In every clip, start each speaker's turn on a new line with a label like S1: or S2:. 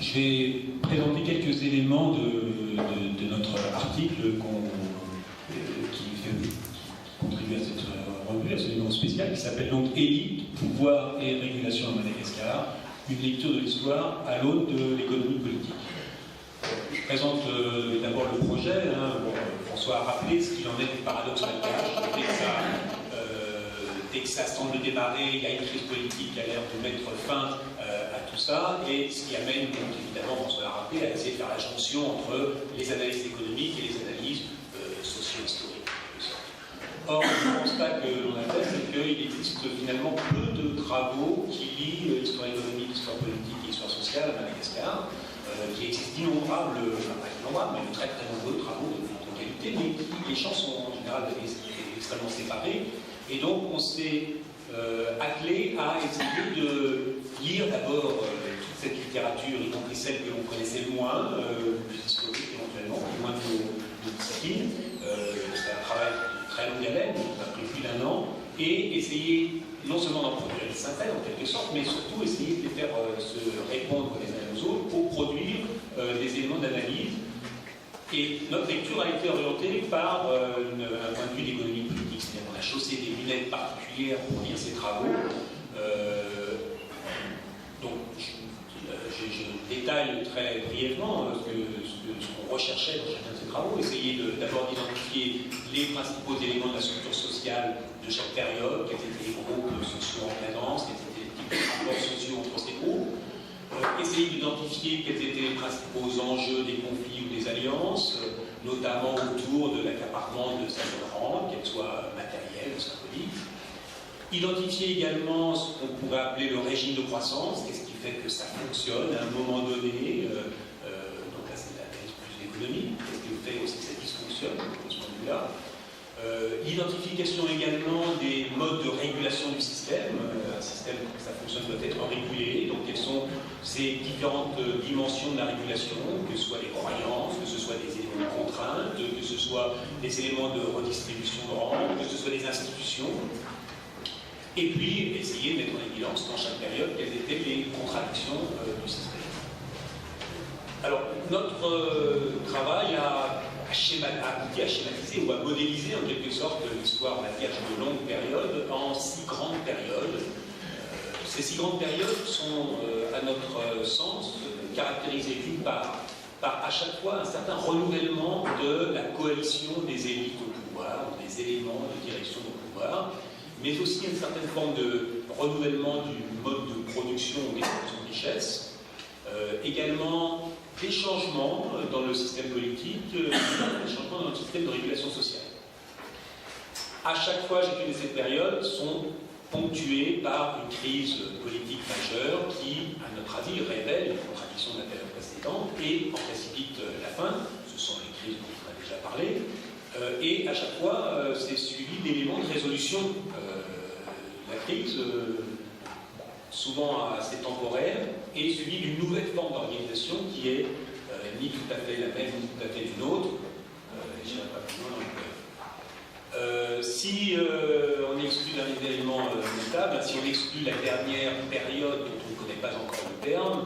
S1: Je vais présenter quelques éléments de notre article qui contribue à cette revue, à ce numéro spécial, qui s'appelle donc Élite, pouvoir et régulation à Madagascar, une lecture de l'histoire à l'aune de l'économie politique. Je présente d'abord le projet. François a rappelé ce qu'il en est du paradoxe malgache. Dès que ça semble démarrer, il y a une crise politique qui a l'air de mettre fin à tout ça, et ce qui amène, donc, évidemment, François l'a rappelé, à essayer de faire la jonction entre les analyses économiques et les analyses socio-historiques. Or, le constat que l'on a fait, c'est qu'il existe finalement peu de travaux qui lient l'histoire économique, l'histoire politique et l'histoire sociale à Madagascar, qui existent d'innombrables, enfin pas innombrables, mais de très très nombreux travaux de qualité, mais qui, les champs sont en général extrêmement séparés. Et donc on s'est attelé à essayer de lire d'abord toute cette littérature, y compris celle que l'on connaissait le moins, plus historique éventuellement, moins de nos disciplines. C'est un travail de très longue haleine, qui a pris plus d'1 an, et essayer non seulement d'en produire des synthèses en quelque sorte, mais surtout essayer de les faire se répondre les uns aux autres pour produire des éléments d'analyse. Et notre lecture a été orientée par un point de vue d'économie politique, c'est-à-dire qu'on a chaussé des lunettes particulières pour lire ces travaux. Donc, je détaille très brièvement ce qu'on recherchait dans chacun de ces travaux, essayer d'abord d'identifier les principaux éléments de la structure sociale de chaque période, quels étaient les groupes sociaux en présence, quels étaient les types de rapports sociaux entre ces groupes. Essayer d'identifier quels étaient les principaux enjeux des conflits ou des alliances, notamment autour de l'accaparement de certaines rentes, qu'elles soient matérielles ou symboliques. Identifier également ce qu'on pourrait appeler le régime de croissance, qu'est-ce qui fait que ça fonctionne à un moment donné, donc là c'est l'analyse plus économique, qu'est-ce qui fait aussi que ça dysfonctionne de ce point de vue-là. L'identification également des modes de régulation du système. Un système, pour que ça fonctionne, doit être régulé. Donc, quelles sont ces différentes dimensions de la régulation, que ce soit les croyances, que ce soit des éléments de contrainte, que ce soit des éléments de redistribution de rente, que ce soit des institutions. Et puis, essayer de mettre en évidence dans chaque période quelles étaient les contradictions du système. Alors, notre travail a schématisé ou à modéliser en quelque sorte l'histoire malgache de longue période en 6 grandes périodes. Ces 6 grandes périodes sont, à notre sens, caractérisées d'une part par à chaque fois un certain renouvellement de la coalition des élites au pouvoir, des éléments de direction au pouvoir, mais aussi une certaine forme de renouvellement du mode de production ou d'extraction de richesse. Également des changements dans le système politique, des changements dans le système de régulation sociale. À chaque fois, chacune de ces périodes sont ponctuées par une crise politique majeure qui, à notre avis, révèle les contradictions de la période précédente et en précipite la fin. Ce sont les crises dont on a déjà parlé. Et à chaque fois, c'est suivi d'éléments de résolution. La crise, souvent assez temporaire, et suivi d'une nouvelle forme d'organisation qui est ni tout à fait la même, ni tout à fait une autre. Je n'irai pas plus loin. Si on exclut un élément notable, si on exclut la dernière période dont on ne connaît pas encore le terme,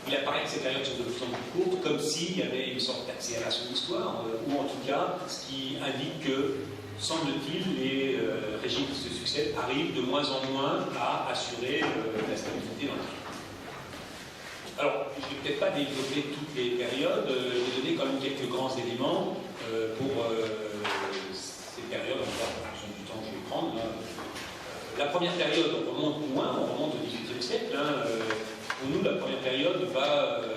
S1: il apparaît que ces périodes sont de plus en plus courtes, comme s'il y avait une sorte d'accélération de l'histoire, ou en tout cas, ce qui indique que, semble-t-il, les régimes qui se succèdent arrivent de moins en moins à assurer la stabilité dans le temps. Alors, je ne vais peut-être pas développer toutes les périodes, je vais donner quand même quelques grands éléments pour ces périodes, en fonction du temps que je vais prendre. La première période, on remonte loin, on remonte au XVIIIe siècle. Pour nous, la première période,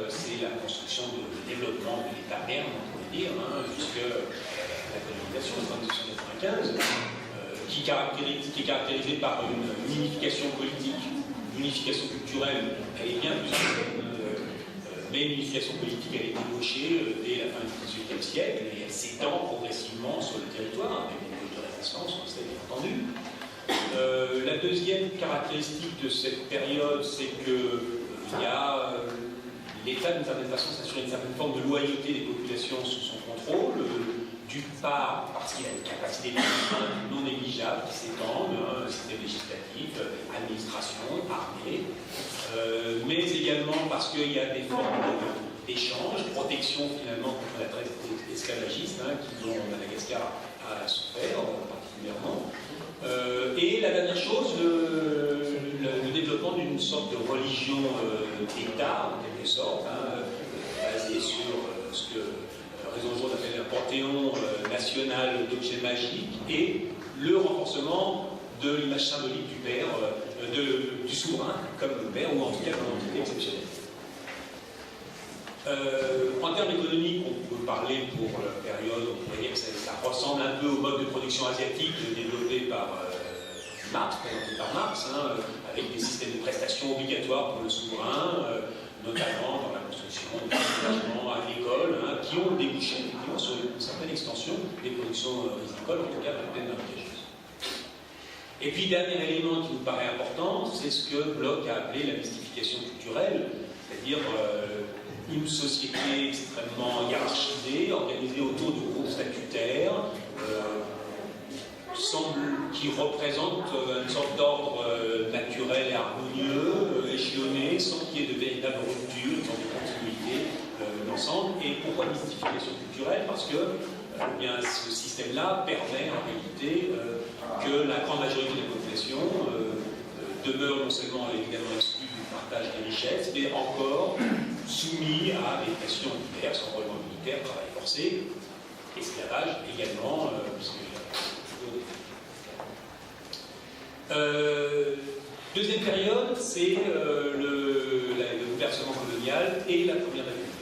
S1: c'est la construction du développement de l'État merne, on pourrait dire, jusqu'à la colonisation en 1895, qui est caractérisée par une unification politique, une unification culturelle. Elle est bien plus ancienne, mais l'unification politique, elle est débauchée dès la fin du XVIIIe siècle et elle s'étend progressivement sur le territoire, avec des modes de résistance, on le sait bien entendu. La deuxième caractéristique de cette période, c'est que l'État, d'une certaine façon, s'assure une certaine forme de loyauté des populations sous son contrôle, d'une part parce qu'il a une capacité non négligeable qui s'étend, un système législatif, administration, armée, mais également parce qu'il y a des formes d'échange, protection finalement contre la traite esclavagiste, dont Madagascar a souffert particulièrement. Et la dernière chose, le développement d'une sorte de religion d'État, en quelque sorte, basée sur ce que Raison Jaune appelle un panthéon national d'objets magiques, et le renforcement de l'image symbolique du père, du souverain comme le père, ou en tout cas comme entité exceptionnelle. En termes économiques, on peut parler pour la période, on pourrait dire que ça ressemble un peu au mode de production asiatique développé par Marx, présenté par Marx, avec des systèmes de prestations obligatoires pour le souverain, notamment dans la construction, l'aménagement agricole, qui ont débouché effectivement sur une certaine extension des productions agricoles, en tout cas à peine avantageuses. Et puis, dernier élément qui nous paraît important, c'est ce que Bloch a appelé la mystification culturelle, c'est-à-dire une société extrêmement hiérarchisée, organisée autour de groupes statutaires, qui représente une sorte d'ordre naturel et harmonieux, échelonné, sans qu'il y ait de véritable rupture, une sorte de continuité d'ensemble. Et pourquoi mystification culturelle? Parce que bien, ce système-là permet en réalité que la grande majorité de la population demeure non seulement évidemment exclue du partage des richesses, mais encore soumis à des pressions diverses, enrôlement militaire, travail forcé, esclavage également, deuxième période, c'est le bouleversement colonial et la Première République.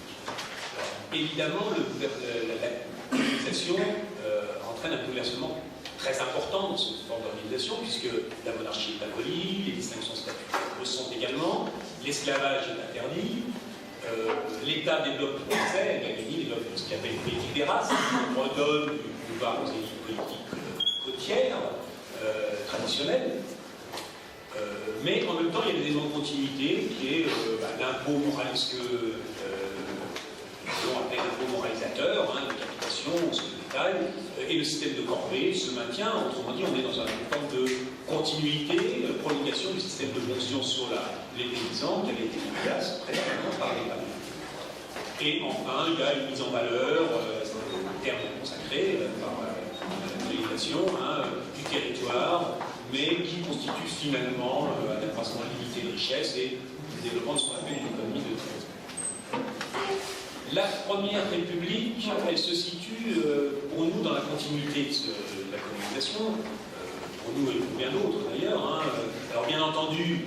S1: Alors, évidemment, la colonisation entraîne un bouleversement très important dans cette forme d'organisation, puisque la monarchie est abolie, les distinctions statutaires le sont également, l'esclavage est interdit, l'État développe le procès, Gagini développe ce qu'il appelle une politique des races, qui redonne du pouvoir aux élites politiques côtières, traditionnelles, mais en même temps il y a des éléments de continuité qui est l'impôt moraliste on appelle l'impôt moralisateur, de capitation, on se détaille, et le système de corvée se maintient. Autrement dit, on est dans une forme de continuité, prolongation du système de fonction sur les paysans qui avait été mis en place précédemment par l'État. Et enfin, il y a une mise en valeur, c'est un terme consacré par la législation, du territoire, mais qui constitue finalement un accroissement limité de richesse et le développement de ce qu'on appelle une économie de traite. La Première République, elle se situe pour nous dans la continuité de la colonisation, pour nous et pour bien d'autres d'ailleurs. Alors bien entendu,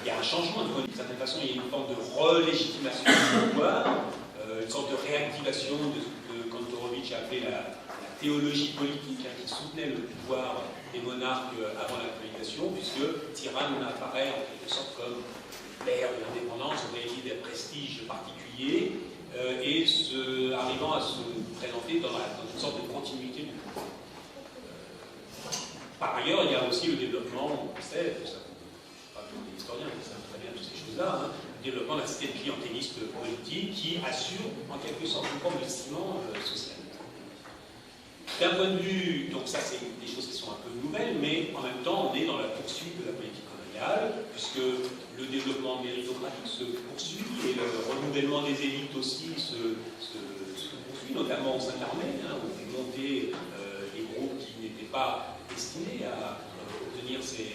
S1: il y a un changement, d'une certaine façon, il y a une forme de relégitimation du pouvoir, une sorte de réactivation de ce que Kantorowicz a appelé la théologie politique, qui soutenait le pouvoir des monarques avant la colonisation, puisque Tyrann apparaît en quelque sorte comme l'ère de l'indépendance, en réalité d'un prestige particulier, et arrivant à se présenter dans une sorte de continuité du pouvoir. Par ailleurs, il y a aussi le développement, on sait, pas tous les historiens qui savent très bien toutes ces choses-là, le développement d'un système clientéliste politique qui assure en quelque sorte une forme de ciment social. D'un point de vue, donc ça c'est des choses qui sont un peu nouvelles, mais en même temps on est dans la poursuite de la politique coloniale, puisque le développement méritocratique se poursuit et le renouvellement des élites aussi se poursuit, notamment au sein de l'armée, où on fait monter des groupes qui n'étaient pas destinés à obtenir ces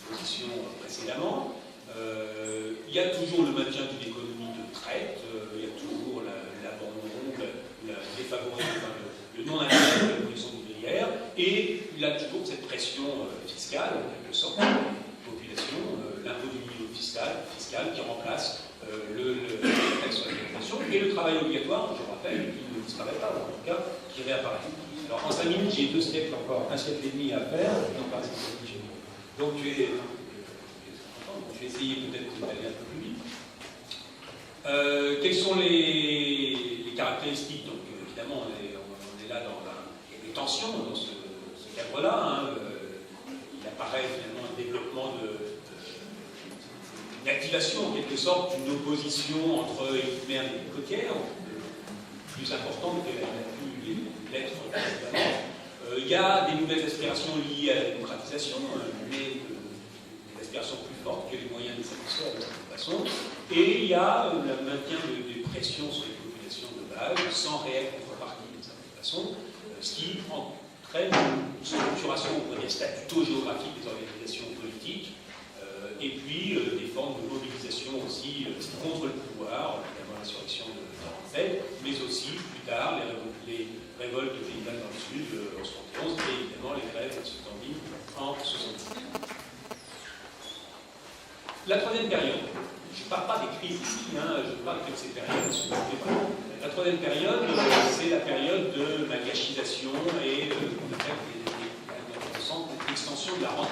S1: positions précédemment. Il y a toujours le maintien d'une économie de traite, il y a toujours l'abandon, le défavorisement, le non-intérêt de la production ouvrière, et il y a toujours cette pression fiscale, en quelque sorte, de la population, l'impôt du niveau fiscal qui remplace la taxe sur la population, et le travail obligatoire, je rappelle, qui ne disparaît pas, en tout cas, qui réapparaît. Alors en 5 minutes, j'ai 2 siècles encore, 1 siècle et demi à faire, donc je vais essayer peut-être d'aller un peu plus vite. Quelles sont les caractéristiques? Donc évidemment, on est là dans des tensions dans ce cadre-là. Il apparaît finalement un développement une activation en quelque sorte d'une opposition entre élite mère et élite côtière. plus importante qu'elle a pu l'être précédemment. Il y a des nouvelles aspirations liées à la démocratisation, mais des aspirations plus fortes que les moyens de satisfaire de cette façon. Et il y a le maintien des pressions sur les populations de base, sans réelle contrepartie de cette façon, ce qui entraîne une structuration, on pourrait dire, statuto-géographique des organisations politiques, et puis des formes de mobilisation aussi contre le pouvoir, notamment l'insurrection de 1947, mais aussi, plus tard, les révoltes paysannes dans le Sud en 1971, et évidemment les grèves suspendées en 1970. La troisième période, je ne parle pas des crises ici, je parle que de ces périodes. La troisième période, c'est la période de la gâchisation et qu'on appelle l'extension de la rente.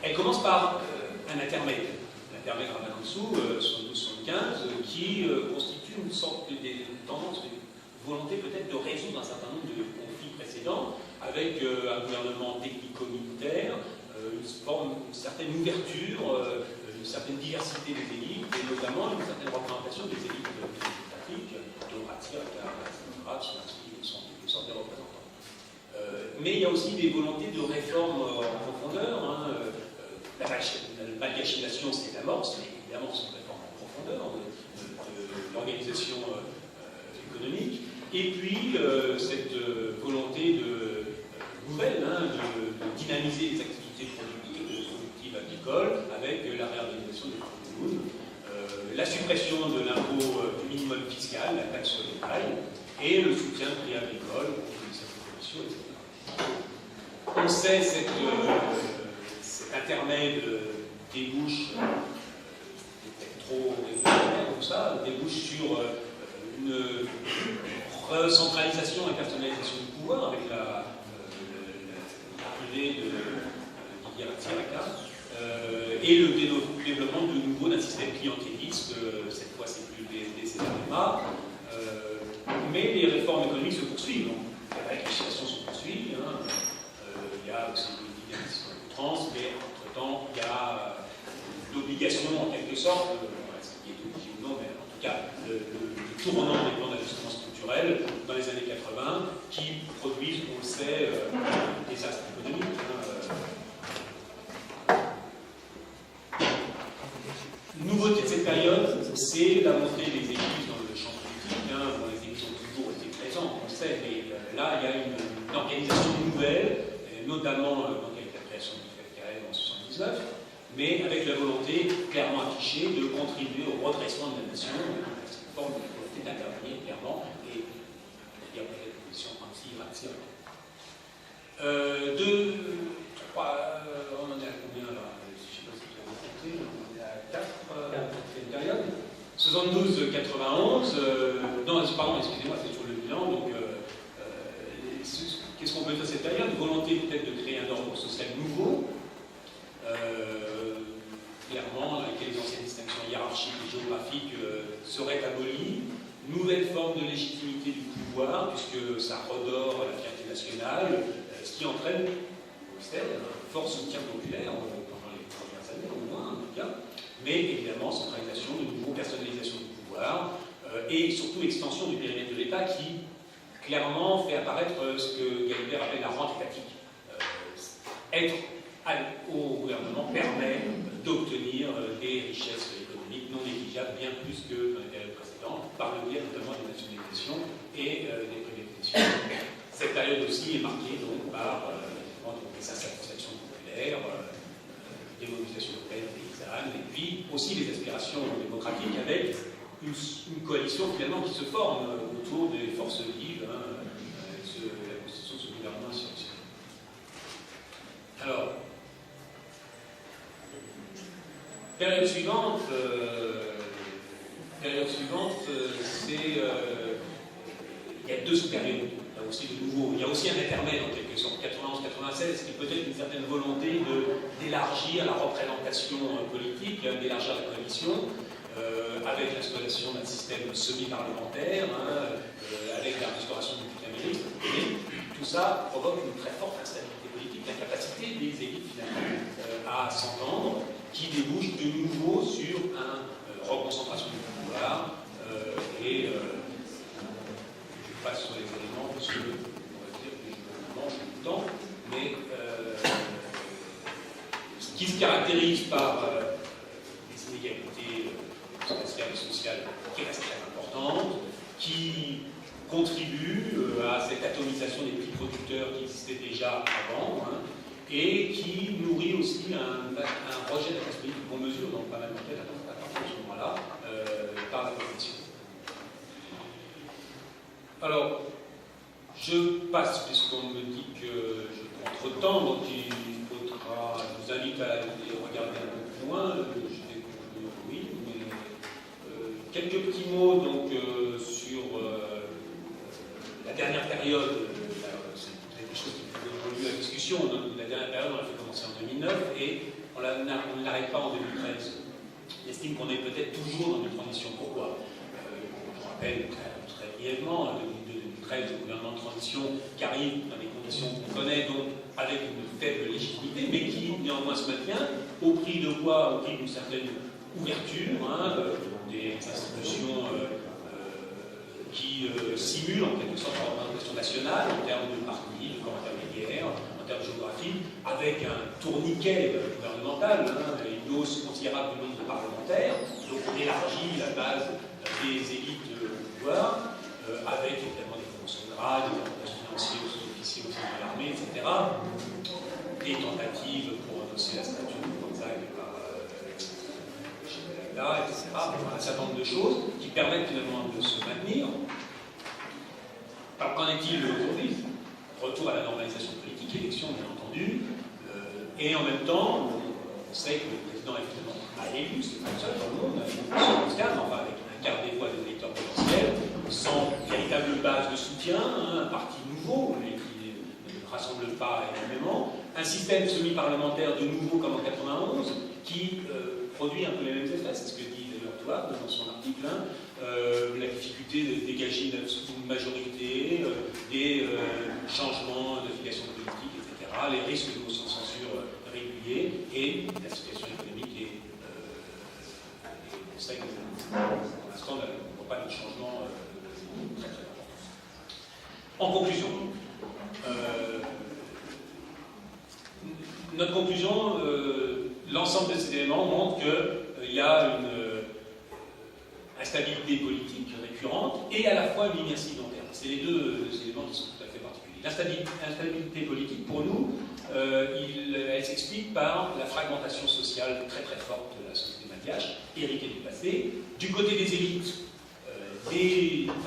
S1: Elle commence par un intermède, l'intermède Ramanantsoa, 72-75, qui constitue une sorte de tendance, de volonté peut-être de résoudre un certain nombre de conflits précédents, avec un gouvernement technico-militaire, une certaine ouverture, une certaine diversité des élites, et notamment une certaine représentation des élites démocratiques, dont Ratzir, qui sont en quelque sorte des représentants. Mais il y a aussi des volontés de réforme en profondeur. La malgachination, c'est l'amorce, mais évidemment, c'est une réforme en profondeur de l'organisation économique. Et puis, cette volonté nouvelle de dynamiser les activités productives agricoles avec la réorganisation des communes, la suppression de l'impôt du minimum fiscal, la taxe sur les pailles, et le soutien de prix agricoles aux services commerciaux, etc. On sait cet intermède débouche, peut-être trop révolutionnaire comme ça, débouche sur une recentralisation et personnalisation du pouvoir avec l'arrivée de Didier Ratzir, et le développement de nouveau d'un système clientéliste, cette fois c'est plus le BSD, c'est l'AMA, mais les réformes économiques se poursuivent, donc la législation se poursuit, il y a aussi une dynamisme de trans, mais entre-temps il y a l'obligation en quelque sorte, ce qui est obligé ou non, mais en tout cas le tournant des plans d'ajustement structurel dans les années 80 qui produisent, on le sait, des désastres économiques. Nouveauté de cette période, c'est la montée des églises dans le champ politique. Bon, les églises ont toujours été présentes, on le sait, mais là, il y a une organisation nouvelle, notamment dans la création du FKL en 1979, mais avec la volonté clairement affichée de contribuer au redressement de la nation, cette forme de volonté d'intervenir clairement, et il y a peut-être une position anti-raciale. On en est à combien là? Je ne sais pas si vous avez compté, on est à 4, c'est une période. 72-91, non, pardon, excusez-moi, c'est sur le bilan, donc qu'est-ce qu'on peut dire de cette période? Volonté peut-être de créer un ordre social nouveau, clairement, dans lequel les anciennes distinctions hiérarchiques et géographiques seraient abolies, nouvelle forme de légitimité du pouvoir, puisque ça redore la fierté nationale, ce qui entraîne, vous le savez, un fort soutien populaire pendant les premières années, au moins, en tout cas, mais évidemment, centralisation, de nouveau, personnalisation du pouvoir, et surtout extension du périmètre de l'État qui, clairement, fait apparaître ce que Galibert appelle la rente étatique. Être au gouvernement permet d'obtenir des richesses économiques non négligeables, bien plus que dans les périodes précédentes, par le biais notamment des nationalisations et des privatisations. Cette période aussi est marquée donc, par des satisfactions populaires, des mobilisations européennes paysannes, et puis aussi les aspirations démocratiques avec une coalition finalement qui se forme autour des forces vives, la constitution de ce gouvernement insurrectionnel. Alors, période suivante, c'est il y a deux sous-périodes. Là aussi de nouveau, il y a aussi un intermède en quelque sorte, 91-96, qui est peut-être une certaine volonté d'élargir la représentation politique, d'élargir la coalition, avec l'installation d'un système semi-parlementaire, avec la restauration du bicamérisme, mais tout ça provoque une très forte instabilité politique, l'incapacité des élites finalement à s'entendre, qui débouche de nouveau sur une reconcentration du pouvoir et se caractérise par des inégalités spatiales et sociales qui restent très importantes, qui contribuent à cette atomisation des petits producteurs qui existait déjà avant, hein, et qui nourrit aussi un rejet de la classe politique qu'on mesure dans pas mal d'enquêtes à partir de ce moment-là par la population. Alors, je passe, puisqu'on me dit que je prends trop de temps, donc il faudra, je vous invite à regarder un peu plus loin, oui, mais quelques petits mots donc, sur la dernière période, c'est quelque chose qui peut évoluer à la discussion, donc, la dernière période on l'a fait commencer en 2009 et on ne l'arrête pas en 2013. On estime qu'on est peut-être toujours dans une transition. Pourquoi je rappelle très brièvement, en 2013, le gouvernement de transition qui arrive dans des conditions qu'on connaît, donc avec une faible légitimité, mais qui néanmoins se maintient, au prix de quoi? Au prix d'une certaine ouverture, hein, des institutions qui simulent en quelque sorte la représentation nationale en termes de partis, de corps intermédiaires, en termes géographiques, avec un tourniquet gouvernemental, hein, une hausse considérable du nombre de parlementaires, donc on élargit la base des élites de pouvoir, avec évidemment des fonctions de grade, des avantages financiers aux sous-officiers au sein de l'armée, etc. Des tentatives pour endosser la statue de Gonzague par Chimela, etc. Un certain nombre de choses qui permettent finalement de se maintenir. Alors qu'en est-il aujourd'hui? Retour à la normalisation politique, élection bien entendu, et en même temps, on sait que le président est finalement mal élu, c'est pas le seul dans le monde, enfin avec un quart des voix des électeurs potentiels, sans véritable base de soutien, hein, un parti nouveau, mais qui ne rassemble pas énormément, un système semi-parlementaire de nouveau comme en 91, qui produit un peu les mêmes effets, c'est ce que dit d'ailleurs Toile dans son article, hein, la difficulté de dégager une majorité, des changements d'affiliation politique, etc., les risques de motions de censure réguliers, et la situation économique est sec. Pour l'instant, on ne voit pas de changement très très important. En conclusion, notre conclusion, l'ensemble de ces éléments montre qu'il y a une instabilité politique récurrente et à la fois une inertie long terme. C'est les deux éléments qui sont tout à fait particuliers. L'instabilité politique, pour nous, elle s'explique par la fragmentation sociale très très forte de la société malgache, héritée du passé. Du côté des élites,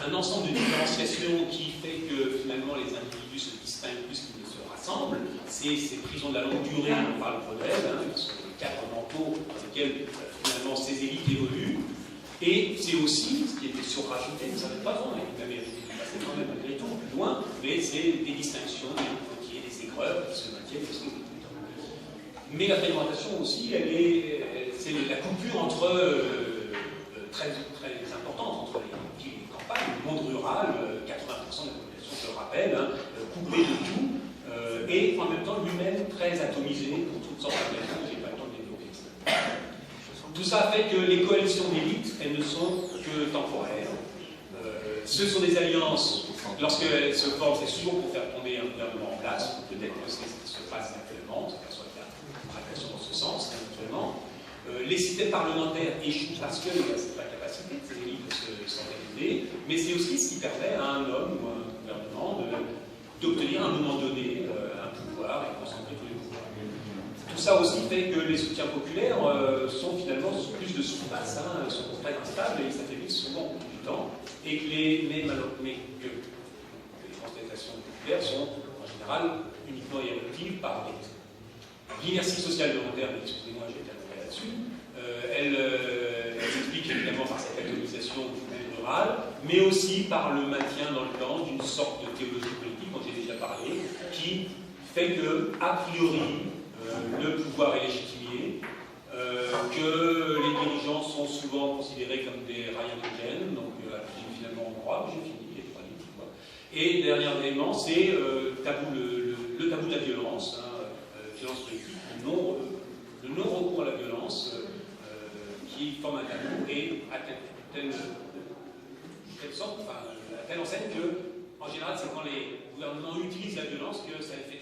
S1: un ensemble de différenciations qui fait que finalement les individus se distinguent plus qu'ils ne se rassemblent. C'est ces prisons de la longue durée, on parle d'elles, hein, qui sont les cadres mentaux dans lesquels finalement ces élites évoluent. Et c'est aussi, ce qui était surrajouté, vous savez pas, on a même hérité du passé quand même malgré tout, plus loin, mais c'est des distinctions, des coquilles, des épreuves qui se maintiennent aussi au bout du temps. Mais la fragmentation aussi, c'est la coupure entre très importante entre les villes et les campagnes, le monde rural, 80% de la population, je le rappelle, hein, coupée de tout, et en même temps lui-même très atomisé pour toutes sortes de raisons, je n'ai pas le temps de développer ça. Tout ça fait que les coalitions d'élites, elles ne sont que temporaires. Ce sont des alliances, lorsqu'elles se forment, c'est souvent pour faire tomber un gouvernement en place, peut-être que c'est ce qui se passe actuellement, c'est qu'il y a une réaction dans ce sens, actuellement. Les systèmes parlementaires échouent parce qu'il y a cette capacité de ces élites de s'organiser, mais c'est aussi ce qui permet à un homme ou à un gouvernement d'obtenir à un moment donné un pouvoir et concentrer tous les pouvoirs. Tout ça aussi fait que les soutiens populaires sont finalement plus de sous-passe, hein, sont très instables et s'affaiblissent souvent au bout du temps, et que les contestations populaires sont en général uniquement éruptives par l'inertie sociale de long terme. Excusez-moi, j'ai terminé là-dessus. Elle s'explique évidemment par cette atomisation du monde rural, mais aussi par le maintien dans le temps d'une sorte de théologie politique dont j'ai déjà parlé, qui fait que, a priori, le pouvoir est légitimé, que les dirigeants sont souvent considérés comme des rayantogènes, donc finalement en droit, j'ai fini, les trois livres. Et dernier élément, c'est le tabou de la violence, hein, violence politique, le non-recours à la violence, qui forme un tabou et à telle sorte, enfin, à telle enseigne que, en général, c'est quand les gouvernements utilisent la violence que ça les fait